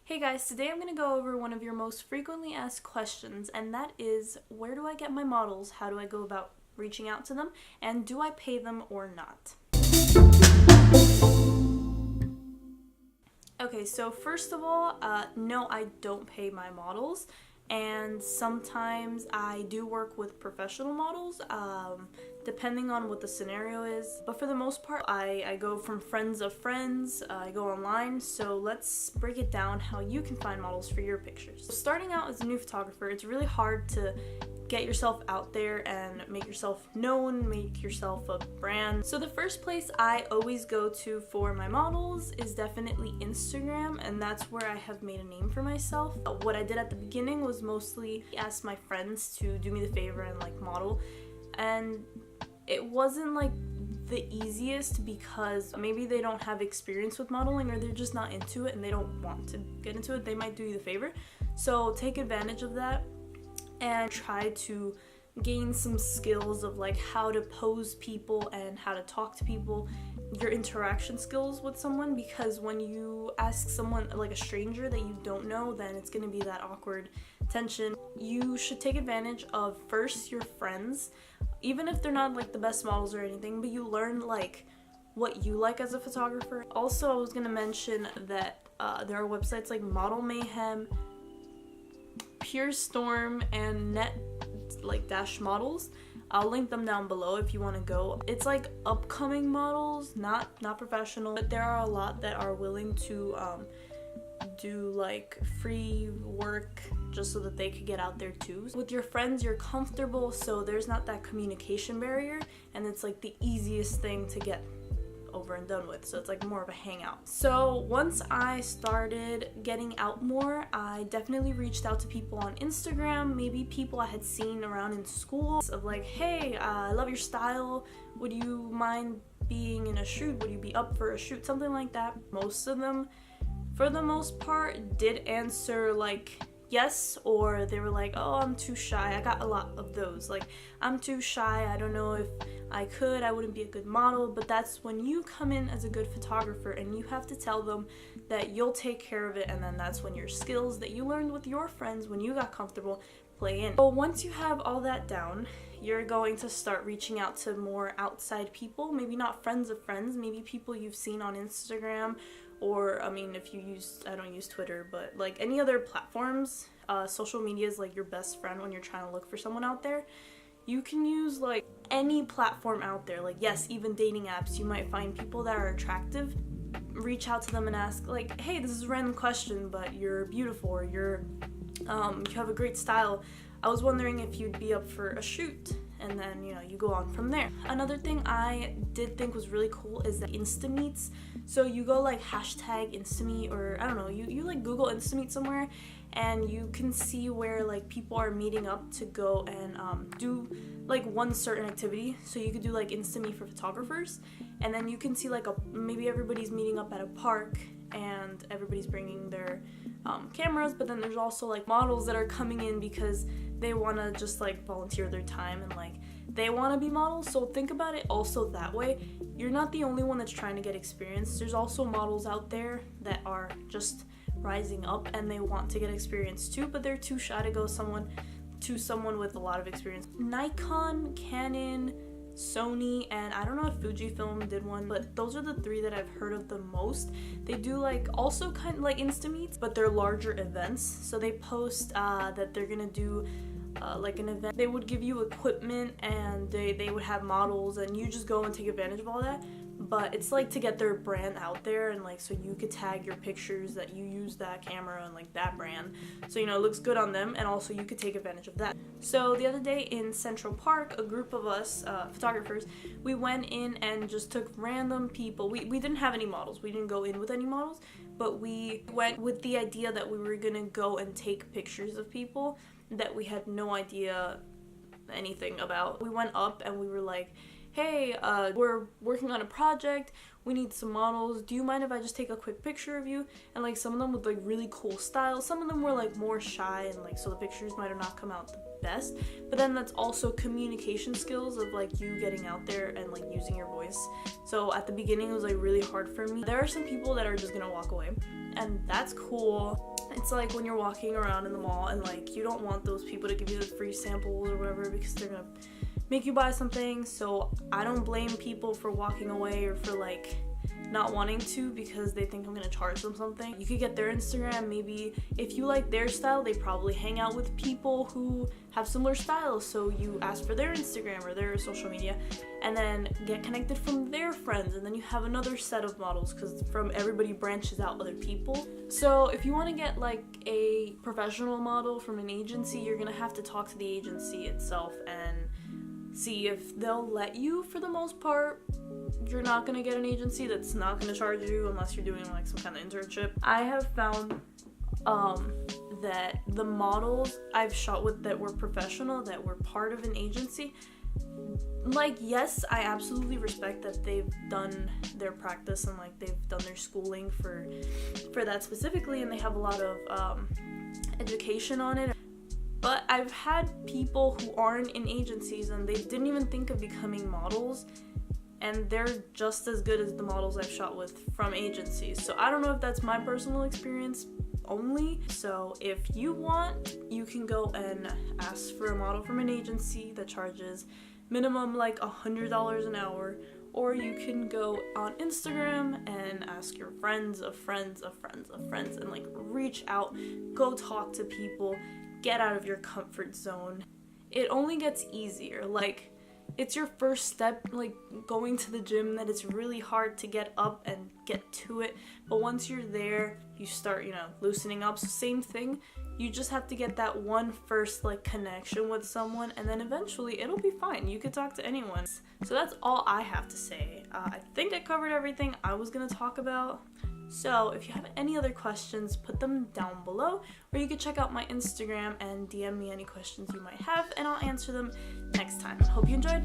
Hey guys, today I'm going to go over one of your most frequently asked questions, and that is, where do I get my models? How do I go about reaching out to them? And do I pay them or not? Okay, so first of all, no, I don't pay my models, and sometimes I do work with professional models, depending on what the scenario is. But for the most part, I go from friends of friends, I go online, so let's break it down how you can find models for your pictures. So starting out as a new photographer, it's really hard to get yourself out there and make yourself known, make yourself a brand. So the first place I always go to for my models is definitely Instagram, and that's where I have made a name for myself. What I did at the beginning was mostly ask my friends to do me the favor and like model, and it wasn't like the easiest because maybe they don't have experience with modeling or they're just not into it and they don't want to get into it. They might do you the favor, so take advantage of that and try to gain some skills of like how to pose people and how to talk to people, your interaction skills with someone, because when you ask someone like a stranger that you don't know, then it's going to be that awkward tension. You should take advantage of first your friends, even if they're not like the best models or anything, but you learn like what you like as a photographer. Also, I was going to mention that there are websites like Model Mayhem, Pure Storm, and Net like dash models. I'll link them down below if you want to go. It's like upcoming models, not professional, but there are a lot that are willing to do like free work just so that they could get out there too. With your friends, you're comfortable, so there's not that communication barrier, and it's like the easiest thing to get over and done with, so it's like more of a hangout. So once I started getting out more, I definitely reached out to people on Instagram, maybe people I had seen around in school, of like, hey, I love your style, would you mind being in a shoot, would you be up for a shoot, something like that. Most of them, for the most part, did answer like yes, or they were like, oh, I'm too shy. I got a lot of those, like, I'm too shy, I don't know if I could, I wouldn't be a good model. But that's when you come in as a good photographer and you have to tell them that you'll take care of it, and then that's when your skills that you learned with your friends when you got comfortable play in. But once you have all that down, you're going to start reaching out to more outside people, maybe not friends of friends, maybe people you've seen on Instagram, or I mean, if you use, I don't use Twitter, but like any other platforms, social media is like your best friend when you're trying to look for someone out there. You can use like any platform out there, like yes, even dating apps. You might find people that are attractive, reach out to them and ask like, hey, this is a random question, but you're beautiful, or you have a great style. I was wondering if you'd be up for a shoot, and then you go on from there. Another thing I did think was really cool is the Insta-meets. So you go like hashtag Insta-meet, or I don't know, you like Google Insta-meet somewhere, and you can see where like people are meeting up to go and do like one certain activity. So you could do like Insta-meet for photographers, and then you can see like maybe everybody's meeting up at a park and everybody's bringing their cameras, but then there's also like models that are coming in because they want to just like volunteer their time and like they want to be models. So think about it also that way. You're not the only one that's trying to get experience. There's also models out there that are just rising up and they want to get experience too, but they're too shy to go to someone with a lot of experience. Nikon, Canon, Sony, and I don't know if Fujifilm did one, but those are the three that I've heard of the most. They do like also kind of like Insta-meets, but they're larger events. So they post that they're gonna do like an event. They would give you equipment and they would have models, and you just go and take advantage of all that. But it's like to get their brand out there, and like so you could tag your pictures that you use that camera and like that brand, so it looks good on them, and also you could take advantage of that. So the other day in Central Park, a group of us photographers, we went in and just took random people. We didn't have any models, we didn't go in with any models, but we went with the idea that we were gonna go and take pictures of people that we had no idea anything about. We went up and we were like, hey, we're working on a project, we need some models, do you mind if I just take a quick picture of you? And like some of them with like really cool style, some of them were like more shy, and like so the pictures might have not come out the best, but then that's also communication skills of like you getting out there and like using your voice. So at the beginning it was like really hard for me. There are some people that are just gonna walk away, and that's cool. It's like when you're walking around in the mall and like you don't want those people to give you the free samples or whatever because they're gonna make you buy something. So I don't blame people for walking away or for like not wanting to because they think I'm gonna charge them something. You could get their Instagram. Maybe if you like their style, they probably hang out with people who have similar styles, so you ask for their Instagram or their social media and then get connected from their friends, and then you have another set of models because from everybody branches out other people. So if you want to get like a professional model from an agency, you're gonna have to talk to the agency itself and see if they'll let you. For the most part, you're not gonna get an agency that's not gonna charge you unless you're doing like some kind of internship. I have found that the models I've shot with that were professional, that were part of an agency, like, yes, I absolutely respect that they've done their practice and like they've done their schooling for that specifically, and they have a lot of education on it. But I've had people who aren't in agencies and they didn't even think of becoming models, and they're just as good as the models I've shot with from agencies. So I don't know if that's my personal experience only. So if you want, you can go and ask for a model from an agency that charges minimum like $100 an hour, or you can go on Instagram and ask your friends of friends of friends of friends and like reach out, go talk to people, get out of your comfort zone. It only gets easier. Like, it's your first step, like going to the gym, that it's really hard to get up and get to it. But once you're there, you start, loosening up. So same thing. You just have to get that one first like connection with someone, and then eventually it'll be fine. You could talk to anyone. So that's all I have to say. I think I covered everything I was gonna talk about. So if you have any other questions, put them down below, or you can check out my Instagram and DM me any questions you might have, and I'll answer them next time. Hope you enjoyed.